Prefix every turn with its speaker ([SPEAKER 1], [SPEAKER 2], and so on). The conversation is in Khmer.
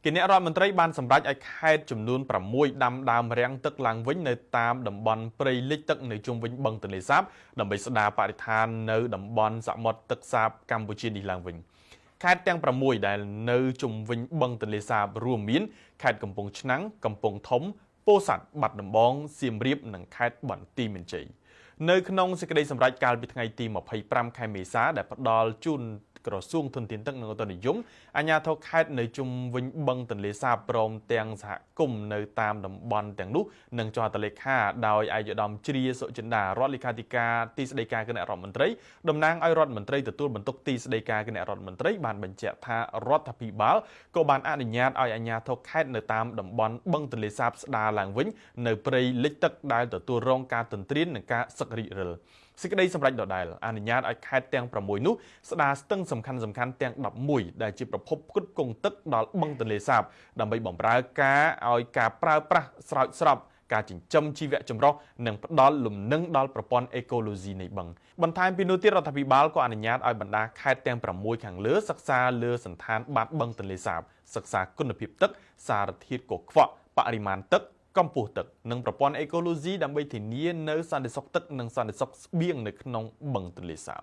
[SPEAKER 1] គណៈរដ្ឋមន្ត្រីបានសម្រេចឲ្យខេត្តចំនួន6ដាំដើមរាំងទឹកឡើងវិញនៅតាមតំបន់ព្រៃលិចទឹកនៅជុំវិញបឹងទន្លេសាបដើម្បីស្ដារបរិស្ថាននៅតំបន់សមុទ្រទឹកសាបកម្ពុជានេះឡើងវិញខេត្តទាំង6ដែលនៅជុំវិញបឹងទន្លេសាបរួមមានខេត្តកំពង់ឆ្នាំងកំពង់ធំពោធិ៍សាត់បាត់ដំបងសៀមរាបនិងខេត្តបន្ទាយមានជ័យនៅក្នុងសេចក្តីសម្រេចកាលពីថ្ងៃទី25ខែមេសាដែលផ្ដល់ជូនក្រសួងធនធានទឹកនិងឧតុនិយមអាជ្ញាធរខេត្តនៅជុំវិញបឹងទន្លេសាបព្រមទាំងសហគមន៍នៅតាមតំបន់ទាំងនោះនឹងចុះហត្ថលេខាដោយឯកឧត្តមជ្រាសុចិន្តារដ្ឋលេខាធិការទីស្តីការគណៈរដ្ឋមន្ត្រីតំណាងឲ្យរដ្ឋមន្ត្រីទទួលបន្ទុកទីស្តីការគណៈរដ្ឋមន្ត្រីបានបញ្ជាក់ថារដ្ឋាភិបាលក៏បានអនុញ្ញាតឲ្យអាជ្ញាធរខេត្តនៅតាមតំបន់បឹងទន្លេសាបស្ដារឡើងវិញនៅព្រៃលិចទឹកដែលទទួលរងការទន្ទ្រាននិងការសឹករិចរិលសេចក្តីសម្រេចដដែលអនុញ្ញាតឲ្យខេត្តទាំង6នោះស្ដារស្ទឹងសំខាន់ៗទាំង11ដែលជាប្រភពផ្គត់ផ្គង់ទឹកដល់បឹងទន្លេសាបដើម្បីបម្រើការឲ្យការប្រើប្រាស់ស្រោចស្រពការចិញ្ចឹមជីវៈចម្រុះនិងផ្ដល់លំនឹងដល់ប្រព័ន្ធអេកូឡូស៊ីនៃបឹងបន្ថែមពីនោះទៀតរដ្ឋាភិបាលក៏អនុញ្ញាតឲ្យបណ្ដាខេត្តទាំង6ខាងលើសិក្សាលើសន្តានបាតបឹងទន្លេសាបសិក្សាគុណភាពទឹកសារធាតុកខ្វក់បរិមាណទឹកកម្ពស់ទឹកនិងប្រព័ន្ធអេកូឡូស៊ីដើម្បីធានានៅសន្តិសុខទឹកនិងសន្តិសុខស្បៀងនៅក្នុងបឹងទន្លេសាប